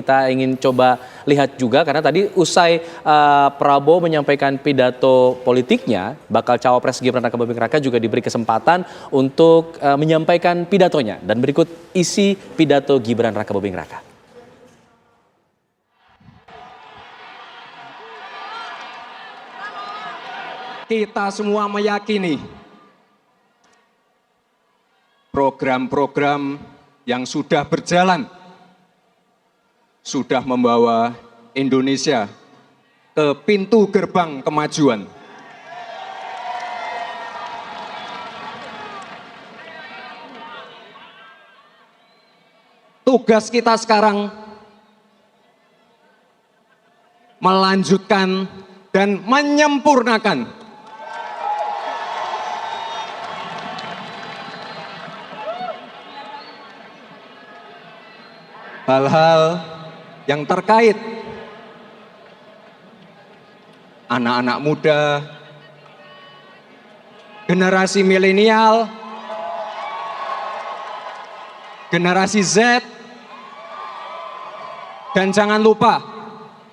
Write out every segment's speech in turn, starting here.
Kita ingin coba lihat juga karena tadi usai Prabowo menyampaikan pidato politiknya, bakal cawapres Gibran Rakabuming Raka juga diberi kesempatan untuk menyampaikan pidatonya. Dan berikut isi pidato Gibran Rakabuming Raka. Kita semua meyakini program-program yang sudah berjalan sudah membawa Indonesia ke pintu gerbang kemajuan. Tugas kita sekarang melanjutkan dan menyempurnakan hal-hal yang terkait anak-anak muda, generasi milenial, generasi Z, dan jangan lupa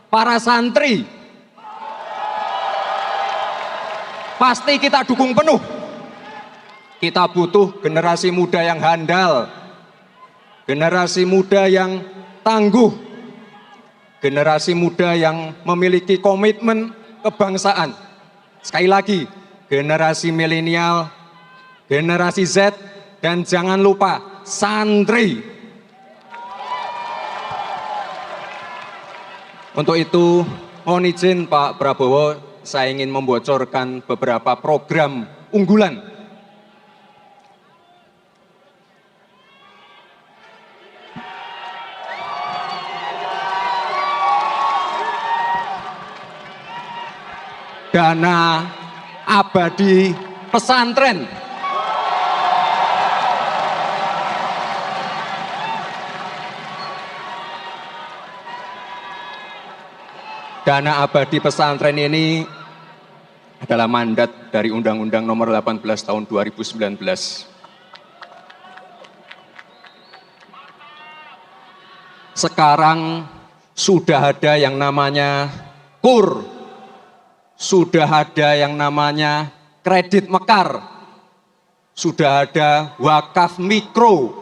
para santri. Pasti kita dukung penuh. Kita butuh generasi muda yang handal, generasi muda yang tangguh, generasi muda yang memiliki komitmen kebangsaan. Sekali lagi, generasi milenial, generasi Z, dan jangan lupa santri. Untuk itu, mohon izin Pak Prabowo, saya ingin membocorkan beberapa program unggulan. Dana abadi pesantren. Dana abadi pesantren ini adalah mandat dari Undang-Undang Nomor 18 Tahun 2019. Sekarang sudah ada yang namanya KUR, sudah ada yang namanya kredit mekar, sudah ada wakaf mikro,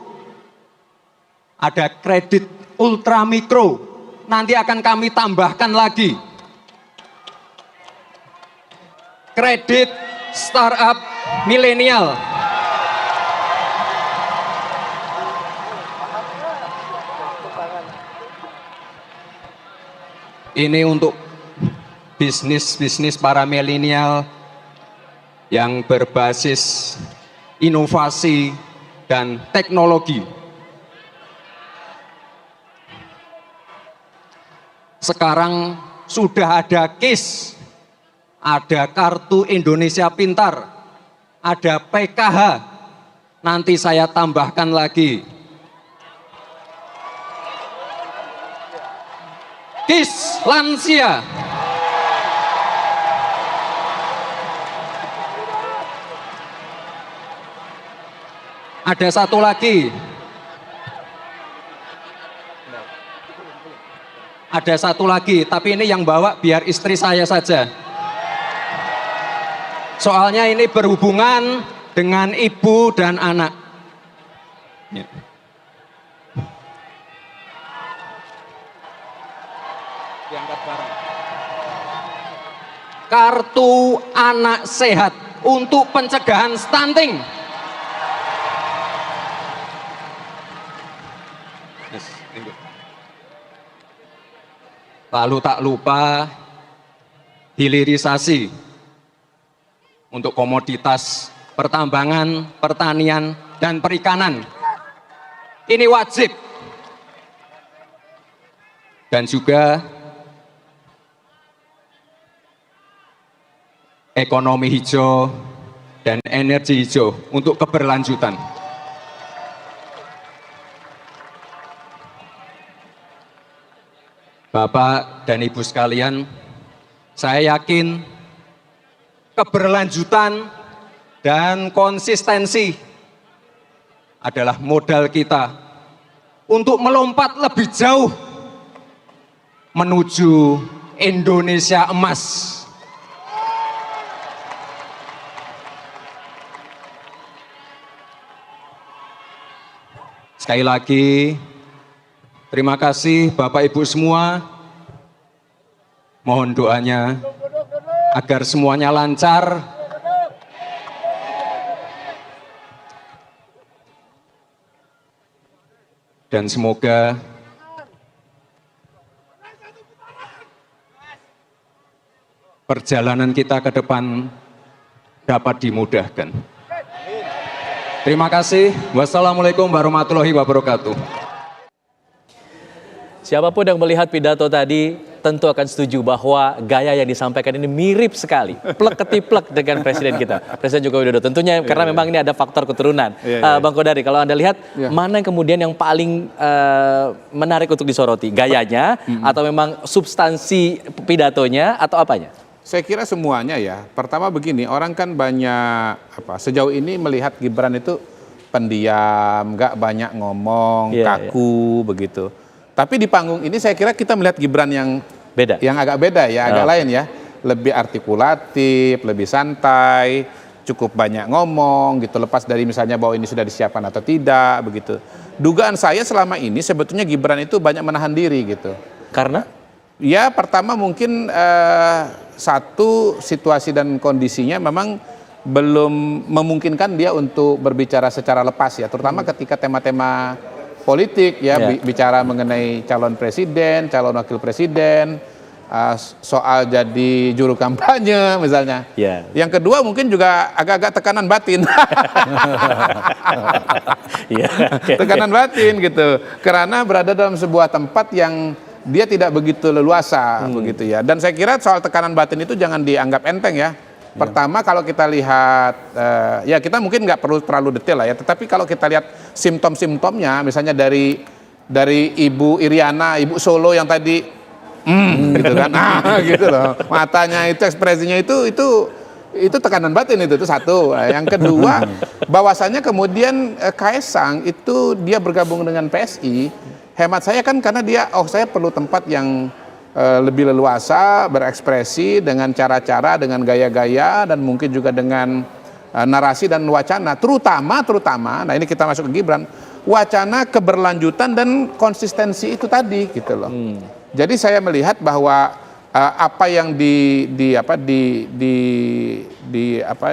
ada kredit ultra mikro, nanti akan kami tambahkan lagi kredit startup milenial. Ini untuk bisnis para milenial yang berbasis inovasi dan teknologi. Sekarang sudah ada KIS, ada Kartu Indonesia Pintar, ada PKH, nanti saya tambahkan lagi KIS Lansia. Ada satu lagi. Ada satu lagi, tapi ini yang bawa biar istri saya saja. Soalnya ini berhubungan dengan ibu dan anak. Ya. Diangkat bareng. Kartu anak sehat untuk pencegahan stunting. Lalu tak lupa hilirisasi untuk komoditas pertambangan, pertanian, dan perikanan. Ini wajib. Dan juga ekonomi hijau dan energi hijau untuk keberlanjutan. Bapak dan Ibu sekalian, saya yakin keberlanjutan dan konsistensi adalah modal kita untuk melompat lebih jauh menuju Indonesia emas. Sekali lagi, terima kasih Bapak Ibu semua. Mohon doanya agar semuanya lancar. Dan semoga perjalanan kita ke depan dapat dimudahkan. Terima kasih. Wassalamualaikum warahmatullahi wabarakatuh. Siapapun yang melihat pidato tadi tentu akan setuju bahwa gaya yang disampaikan ini mirip sekali, plek ketiplek dengan presiden kita, Presiden Joko Widodo. Tentunya karena memang ini ada faktor keturunan. Bang Kodari, kalau Anda lihat mana yang kemudian yang paling menarik untuk disoroti, gayanya atau memang substansi pidatonya atau apanya? Saya kira semuanya ya. Pertama begini, orang kan banyak sejauh ini melihat Gibran itu pendiam, nggak banyak ngomong, kaku begitu. Tapi di panggung ini saya kira kita melihat Gibran yang beda, yang agak beda ya, agak lain ya, lebih artikulatif, lebih santai, cukup banyak ngomong gitu. Lepas dari misalnya bahwa ini sudah disiapkan atau tidak begitu. Dugaan saya selama ini sebetulnya Gibran itu banyak menahan diri gitu. Karena? Ya pertama mungkin satu situasi dan kondisinya memang belum memungkinkan dia untuk berbicara secara lepas ya, terutama ketika tema-tema politik ya, bicara mengenai calon presiden, calon wakil presiden, soal jadi juru kampanye misalnya. Yang kedua mungkin juga agak-agak tekanan batin. Tekanan batin gitu, karena berada dalam sebuah tempat yang dia tidak begitu leluasa begitu ya. Dan saya kira soal tekanan batin itu jangan dianggap enteng ya. Pertama kalau kita lihat, ya kita mungkin nggak perlu terlalu detail lah ya. Tetapi kalau kita lihat simptom-simptomnya, misalnya dari Ibu Iriana, Ibu Solo yang tadi, gitu kan, gitu loh. Matanya itu, ekspresinya itu tekanan batin itu satu. Yang kedua, bahwasannya kemudian Kaesang itu dia bergabung dengan PSI. Hemat saya kan karena dia, saya perlu tempat yang lebih leluasa, berekspresi dengan cara-cara, dengan gaya-gaya, dan mungkin juga dengan narasi dan wacana. Terutama, nah ini kita masuk ke Gibran, wacana keberlanjutan dan konsistensi itu tadi, gitu loh. Jadi saya melihat bahwa apa yang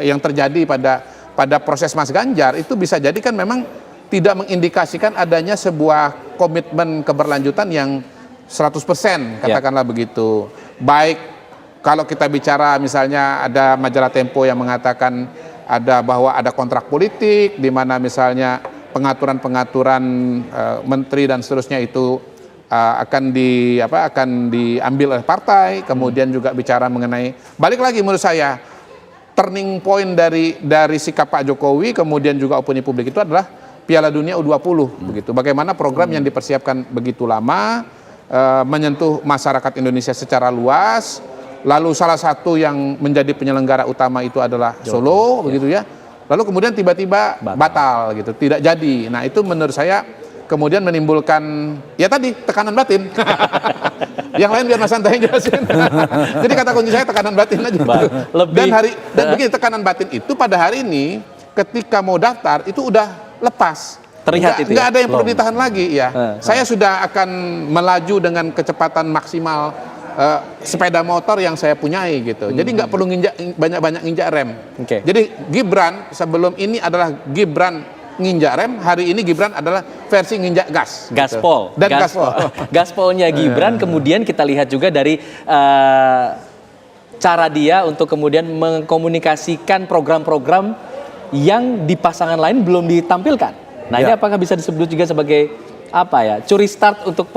yang terjadi pada proses Mas Ganjar itu bisa jadi kan memang tidak mengindikasikan adanya sebuah komitmen keberlanjutan yang 100%, katakanlah begitu. Baik kalau kita bicara misalnya ada majalah Tempo yang mengatakan bahwa ada kontrak politik di mana misalnya pengaturan-pengaturan menteri dan seterusnya itu akan diambil oleh partai, kemudian juga bicara mengenai, balik lagi menurut saya turning point dari sikap Pak Jokowi kemudian juga opini publik itu adalah Piala Dunia U20 begitu. Bagaimana program yang dipersiapkan begitu lama menyentuh masyarakat Indonesia secara luas, lalu salah satu yang menjadi penyelenggara utama itu adalah Solo begitu ya. Lalu kemudian tiba-tiba batal gitu, tidak jadi. Nah, itu menurut saya kemudian menimbulkan ya tadi tekanan batin. Yang lain biar Mas Santai jelasin. Jadi kata kunci saya tekanan batin aja. Dan begini, tekanan batin itu pada hari ini ketika mau daftar itu udah lepas, terlihat itu nggak ada yang perlu ditahan lagi ya. Saya sudah akan melaju dengan kecepatan maksimal sepeda motor yang saya punyai gitu. Jadi nggak perlu banyak-banyak nginjak rem. Jadi Gibran sebelum ini adalah Gibran nginjak rem, hari ini Gibran adalah versi nginjak gas. Gaspol. Gitu. Dan gaspol. Gaspolnya Gibran kemudian kita lihat juga dari cara dia untuk kemudian mengkomunikasikan program-program yang di pasangan lain belum ditampilkan. Nah ini apakah bisa disebut juga sebagai curi start untuk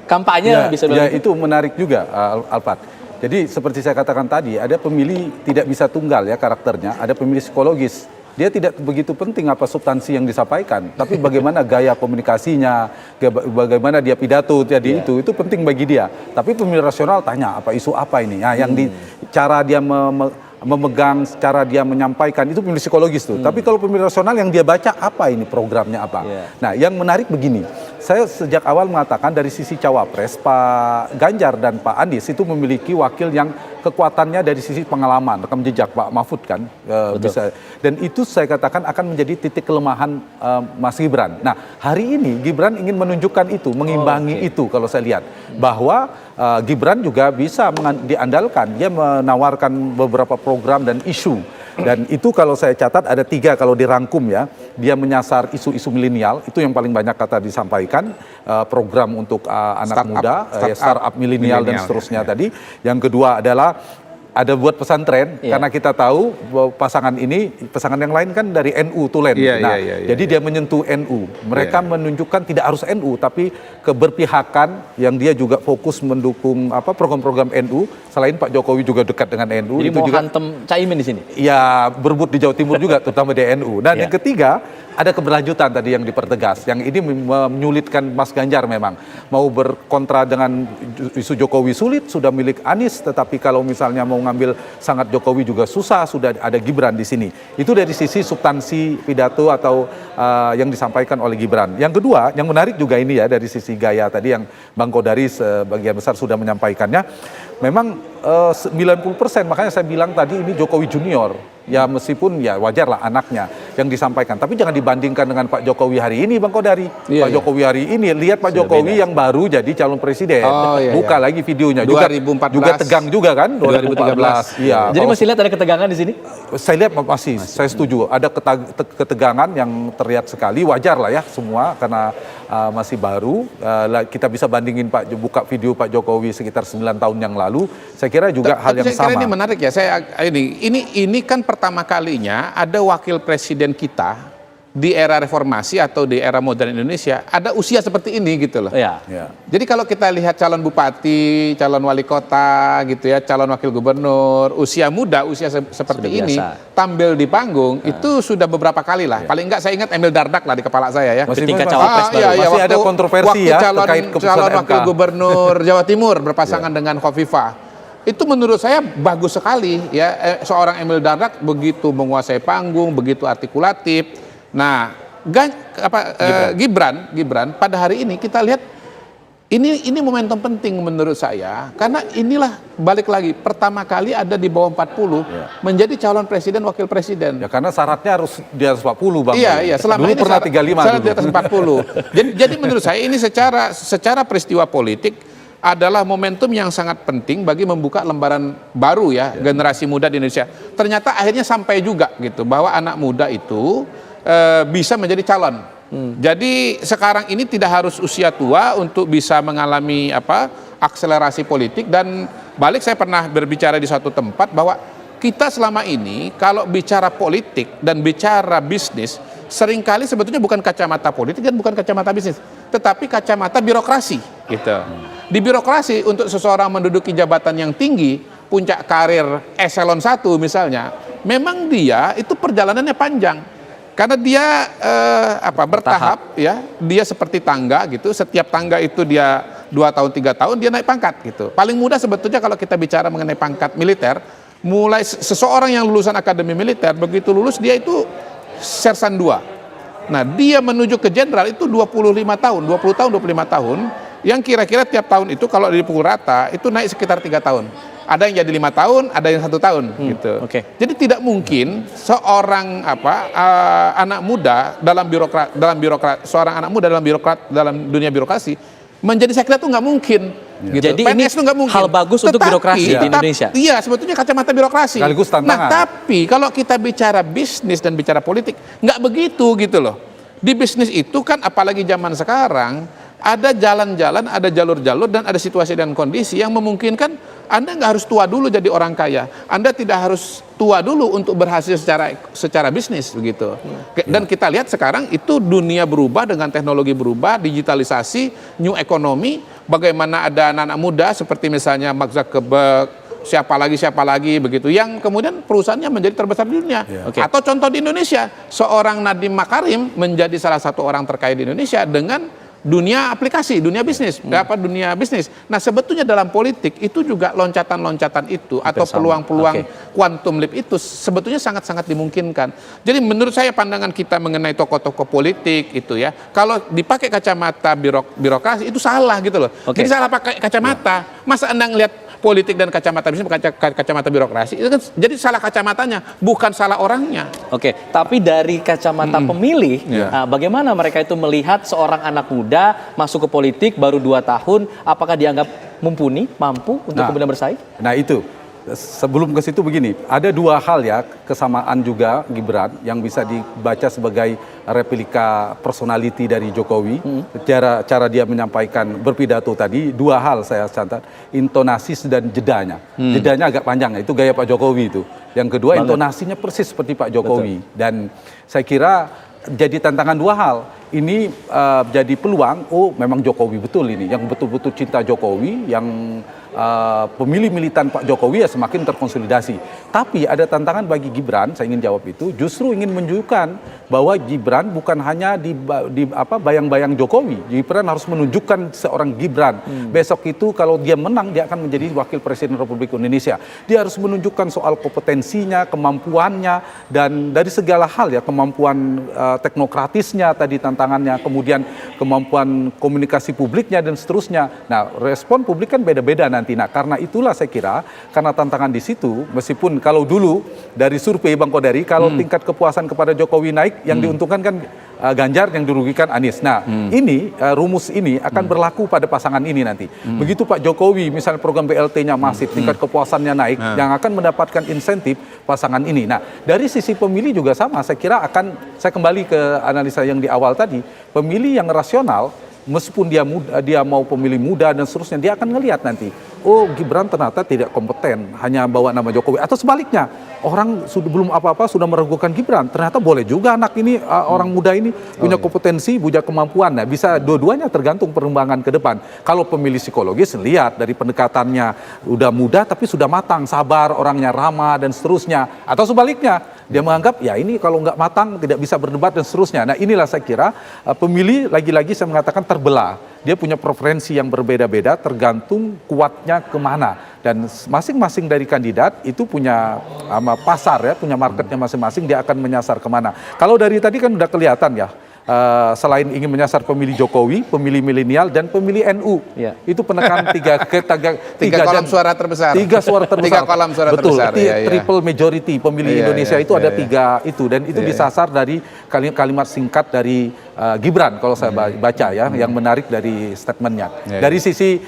kampanye? Itu menarik juga, Alfat. Jadi seperti saya katakan tadi, ada pemilih tidak bisa tunggal ya karakternya, ada pemilih psikologis. Dia tidak begitu penting apa substansi yang disampaikan, tapi bagaimana gaya komunikasinya, bagaimana dia pidato jadi itu penting bagi dia. Tapi pemilih rasional tanya isu apa ini? Nah, yang cara dia memegang, cara dia menyampaikan itu pemilih psikologis tuh. Tapi kalau pemilih rasional yang dia baca apa ini programnya apa. Nah, yang menarik begini, saya sejak awal mengatakan dari sisi cawapres, Pak Ganjar dan Pak Anies itu memiliki wakil yang kekuatannya dari sisi pengalaman, rekam jejak Pak Mahfud kan bisa, dan itu saya katakan akan menjadi titik kelemahan Mas Gibran. Nah, hari ini Gibran ingin menunjukkan itu, mengimbangi itu kalau saya lihat bahwa Gibran juga bisa diandalkan, dia menawarkan beberapa program dan isu. Dan itu kalau saya catat ada 3 kalau dirangkum ya, dia menyasar isu-isu milenial, itu yang paling banyak kata disampaikan, program untuk anak muda, startup milenial dan seterusnya tadi. Yang kedua adalah ada buat pesantren, karena kita tahu bahwa pasangan yang lain kan dari NU Tulen. Jadi dia menyentuh NU. Mereka menunjukkan tidak harus NU, tapi keberpihakan yang dia juga fokus mendukung program-program NU. Selain Pak Jokowi juga dekat dengan NU. Jadi itu mau juga hantem Caimin di sini? Ya, berebut di Jawa Timur juga, terutama di NU. Dan yang ketiga, ada keberlanjutan tadi yang dipertegas. Yang ini menyulitkan Mas Ganjar memang. Mau berkontra dengan isu Jokowi sulit, sudah milik Anies. Tetapi kalau misalnya mau ngambil sangat Jokowi juga susah, sudah ada Gibran di sini. Itu dari sisi substansi pidato atau yang disampaikan oleh Gibran. Yang kedua, yang menarik juga ini ya, dari sisi gaya tadi yang Bang Kodari sebagian besar sudah menyampaikannya. Memang 90%, makanya saya bilang tadi ini Jokowi Junior. Ya meskipun ya wajar lah anaknya yang disampaikan. Tapi jangan dibandingkan dengan Pak Jokowi hari ini, Bang Kodari. Pak Jokowi hari ini, lihat Pak Jokowi yang baru jadi calon presiden. Buka lagi videonya. 2014. Juga tegang juga kan, 2013. Iya. Jadi masih lihat ada ketegangan di sini? Saya lihat masih. Saya setuju. Ada ketegangan yang terlihat sekali. Wajar lah ya semua karena masih baru. Kita bisa bandingin buka video Pak Jokowi sekitar 9 tahun yang lalu. Saya kira juga hal yang saya kira sama. ini menarik ya. Ini kan pertama kalinya ada wakil presiden kita di era reformasi atau di era modern Indonesia ada usia seperti ini gitu loh. Iya. Jadi kalau kita lihat calon bupati, calon wali kota gitu ya, calon wakil gubernur, usia muda, usia seperti Sudah ini biasa. tampil di panggung itu sudah beberapa kali lah. Paling enggak saya ingat Emil Dardak lah di kepala saya ya. Masih Tingkat cawapres baru. masih ada kontroversi ya terkait keputusan calon MK. wakil gubernur Jawa Timur berpasangan dengan Khofifah. Itu menurut saya bagus sekali ya, seorang Emil Dardak begitu menguasai panggung, begitu artikulatif. Nah, Gibran pada hari ini kita lihat ini momentum penting menurut saya, karena inilah balik lagi pertama kali ada di bawah 40 menjadi calon presiden wakil presiden. Ya karena syaratnya harus di atas 40 Bang. Iya, selama dulu ini pernah 35 syarat dulu. di atas 40. jadi menurut saya ini secara peristiwa politik adalah momentum yang sangat penting bagi membuka lembaran baru ya, generasi muda di Indonesia. Ternyata akhirnya sampai juga gitu bahwa anak muda itu bisa menjadi calon. Jadi sekarang ini tidak harus usia tua untuk bisa mengalami akselerasi politik. Dan balik, saya pernah berbicara di suatu tempat bahwa kita selama ini kalau bicara politik dan bicara bisnis seringkali sebetulnya bukan kacamata politik dan bukan kacamata bisnis, tetapi kacamata birokrasi gitu. Di birokrasi untuk seseorang menduduki jabatan yang tinggi, puncak karir eselon 1 misalnya, memang dia itu perjalanannya panjang. Karena dia bertahap ya, dia seperti tangga gitu, setiap tangga itu dia 2 tahun 3 tahun dia naik pangkat gitu. Paling mudah sebetulnya kalau kita bicara mengenai pangkat militer, mulai seseorang yang lulusan akademi militer, begitu lulus dia itu sersan 2. Nah, dia menuju ke jenderal itu 25 tahun, 20 tahun, 25 tahun, yang kira-kira tiap tahun itu kalau dipukul rata itu naik sekitar 3 tahun. Ada yang jadi 5 tahun, ada yang 1 tahun gitu. Jadi tidak mungkin seorang anak muda dalam birokrat, seorang anak muda dalam dunia birokrasi menjadi sekda itu nggak mungkin. Gitu. Jadi PNS ini itu nggak mungkin. hal bagus untuk birokrasi di Indonesia. Iya, sebetulnya kacamata birokrasi. Sekaligus tantangan. Nah, tapi kalau kita bicara bisnis dan bicara politik, nggak begitu gitu loh. Di bisnis itu kan apalagi zaman sekarang, ada jalan-jalan, ada jalur-jalur, dan ada situasi dan kondisi yang memungkinkan Anda nggak harus tua dulu jadi orang kaya. Anda tidak harus tua dulu untuk berhasil secara bisnis begitu. Dan kita lihat sekarang itu dunia berubah dengan teknologi berubah, digitalisasi, new economy. Bagaimana ada anak-anak muda seperti misalnya Mark Zuckerberg, siapa lagi begitu, yang kemudian perusahaannya menjadi terbesar di dunia. Atau contoh di Indonesia, seorang Nadiem Makarim menjadi salah satu orang terkaya di Indonesia dengan dunia aplikasi, dunia bisnis, dunia bisnis. Nah, sebetulnya dalam politik itu juga loncatan-loncatan itu atau peluang-peluang quantum leap itu sebetulnya sangat-sangat dimungkinkan. Jadi menurut saya pandangan kita mengenai tokoh-tokoh politik itu ya, kalau dipakai kacamata birokrasi itu salah gitu loh. Jadi salah pakai kacamata. Masa Anda ngelihat politik dan kacamata bisnis, kacamata birokrasi, itu kan jadi salah kacamatanya, bukan salah orangnya. Oke, tapi dari kacamata pemilih, bagaimana mereka itu melihat seorang anak muda masuk ke politik baru 2 tahun, apakah dianggap mumpuni, mampu untuk kemudian bersaing? Nah itu, sebelum ke situ begini, ada 2 hal ya, kesamaan juga Gibran yang bisa dibaca sebagai replika personality dari Jokowi. Cara dia menyampaikan berpidato tadi, 2 hal saya catat, intonasi dan jedanya. Jedanya agak panjang, itu gaya Pak Jokowi itu. Yang kedua, intonasinya persis seperti Pak Jokowi. Dan saya kira jadi tantangan 2 hal. Ini jadi peluang, memang Jokowi betul ini, yang betul-betul cinta Jokowi, yang pemilih militan Pak Jokowi ya semakin terkonsolidasi. Tapi ada tantangan bagi Gibran, saya ingin jawab itu, justru ingin menunjukkan bahwa Gibran bukan hanya di bayang-bayang Jokowi. Gibran harus menunjukkan seorang Gibran. Besok itu kalau dia menang, dia akan menjadi wakil presiden Republik Indonesia. Dia harus menunjukkan soal kompetensinya, kemampuannya, dan dari segala hal ya, kemampuan teknokratisnya tadi tantangannya, kemudian kemampuan komunikasi publiknya dan seterusnya. Nah, respon publik kan beda-beda nanti. Nah, karena itulah saya kira, karena tantangan di situ, meskipun kalau dulu dari survei Bang Kodari, kalau tingkat kepuasan kepada Jokowi naik, yang diuntungkan kan Ganjar, yang dirugikan Anies. Nah, ini rumus ini akan berlaku pada pasangan ini nanti. Begitu Pak Jokowi, misalnya program BLT-nya masif, tingkat kepuasannya naik, yang akan mendapatkan insentif pasangan ini. Nah, dari sisi pemilih juga sama, saya kira saya kembali ke analisa yang di awal tadi, pemilih yang rasional, meskipun dia mau pemilih muda dan seterusnya, dia akan ngelihat nanti, Gibran ternyata tidak kompeten, hanya bawa nama Jokowi. Atau sebaliknya, orang belum apa-apa sudah meragukan Gibran, ternyata boleh juga anak ini, orang muda ini punya kompetensi, punya kemampuan. Nah, bisa dua-duanya tergantung perkembangan ke depan. Kalau pemilih psikologis, lihat dari pendekatannya, udah muda tapi sudah matang, sabar, orangnya ramah dan seterusnya. Atau sebaliknya, dia menganggap ya ini kalau nggak matang tidak bisa berdebat dan seterusnya. Nah, inilah saya kira pemilih lagi-lagi saya mengatakan terbelah. Dia punya preferensi yang berbeda-beda tergantung kuatnya kemana. Dan masing-masing dari kandidat itu punya pasar ya, punya marketnya masing-masing, dia akan menyasar kemana. Kalau dari tadi kan udah kelihatan ya, selain ingin menyasar pemilih Jokowi, pemilih milenial dan pemilih NU, itu penekan tiga kolom suara terbesar. 3 suara terbesar. 3 kolom suara betul, terbesar. Triple majority pemilih Indonesia itu ada 3 itu, dan itu disasar dari kalimat singkat dari Gibran kalau saya baca ya, yang menarik dari statementnya. Dari sisi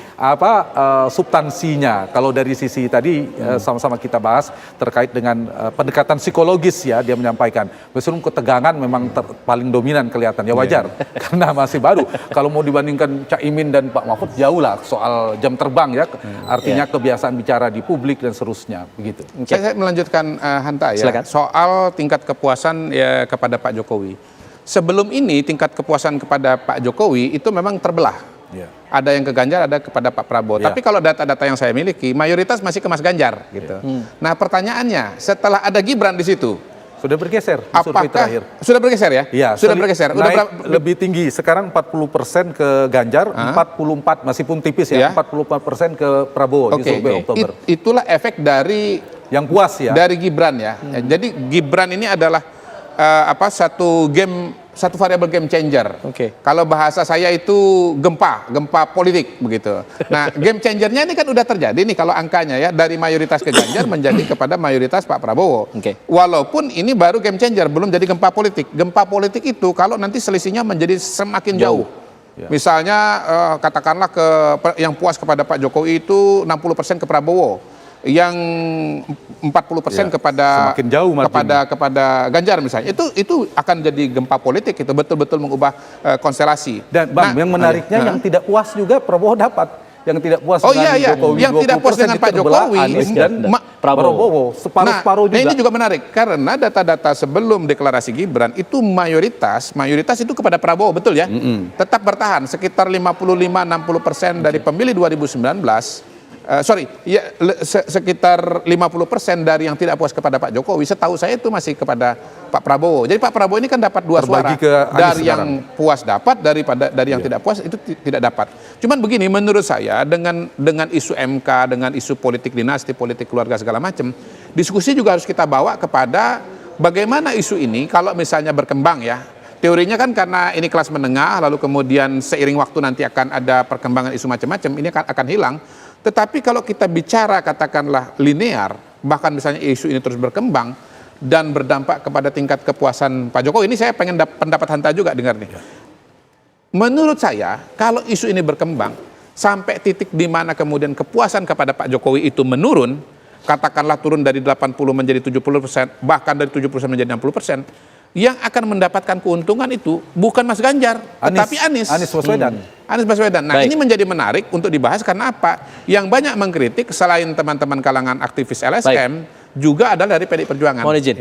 substansinya, kalau dari sisi tadi sama-sama kita bahas terkait dengan pendekatan psikologis ya, dia menyampaikan. Meskipun ketegangan memang paling dominan kelihatan, ya wajar karena masih baru. Kalau mau dibandingkan Cak Imin dan Pak Mahfud jauh lah soal jam terbang ya, artinya kebiasaan bicara di publik dan seterusnya begitu. Saya melanjutkan Hanta ya. Silakan. Soal tingkat kepuasan ya kepada Pak Jokowi. Sebelum ini tingkat kepuasan kepada Pak Jokowi itu memang terbelah. Ada yang ke Ganjar, ada kepada Pak Prabowo. Tapi kalau data-data yang saya miliki, mayoritas masih ke Mas Ganjar gitu. Nah, pertanyaannya, setelah ada Gibran di situ, sudah bergeser di survei terakhir. Sudah bergeser ya? Iya, sudah bergeser. Naik lebih tinggi. Sekarang 40% ke Ganjar, 44 meskipun tipis ya, 44% ke Prabowo di survei Oktober. Itulah efek dari yang puas ya. Dari Gibran ya. Jadi Gibran ini adalah satu variabel game changer. Kalau bahasa saya itu gempa politik begitu. Nah, game changernya ini kan udah terjadi nih kalau angkanya ya, dari mayoritas ke Ganjar menjadi kepada mayoritas Pak Prabowo. Walaupun ini baru game changer, belum jadi gempa politik. Gempa politik itu kalau nanti selisihnya menjadi semakin jauh. Misalnya katakanlah yang puas kepada Pak Jokowi itu 60% ke Prabowo, yang 40% kepada semakin jauh kepada Ganjar misalnya, itu akan jadi gempa politik, itu betul-betul mengubah konstelasi. Dan Bang, yang menariknya yang tidak puas juga Prabowo dapat, yang tidak puas dengan Jokowi, yang tidak puas dengan Pak Jokowi Anies dan Prabowo separuh juga. Nah, ini juga menarik karena data-data sebelum deklarasi Gibran itu mayoritas itu kepada Prabowo, betul ya? Tetap bertahan sekitar 55-60% dari pemilih 2019. sekitar 50% dari yang tidak puas kepada Pak Jokowi, setahu saya itu masih kepada Pak Prabowo. Jadi Pak Prabowo ini kan dapat 2 suara, Terbagi ke Anies dari sekarang. yang puas dapat, dari yang tidak puas itu tidak dapat. Cuman begini, menurut saya dengan isu MK, dengan isu politik dinasti, politik keluarga segala macam, diskusi juga harus kita bawa kepada bagaimana isu ini kalau misalnya berkembang ya. Teorinya kan karena ini kelas menengah, lalu kemudian seiring waktu nanti akan ada perkembangan isu macam-macam, ini akan hilang. Tetapi kalau kita bicara katakanlah linear, bahkan misalnya isu ini terus berkembang dan berdampak kepada tingkat kepuasan Pak Jokowi, ini saya pengen pendapat Hanta juga dengar nih. Menurut saya, kalau isu ini berkembang sampai titik di mana kemudian kepuasan kepada Pak Jokowi itu menurun, katakanlah turun dari 80 menjadi 70%, bahkan dari 70% menjadi 60%, yang akan mendapatkan keuntungan itu bukan Mas Ganjar, tetapi Anies. Anies Baswedan. Anies Baswedan. Nah, Baik. ini menjadi menarik untuk dibahas karena apa? Yang banyak mengkritik selain teman-teman kalangan aktivis LSM juga adalah dari PDI Perjuangan. Mohon izin.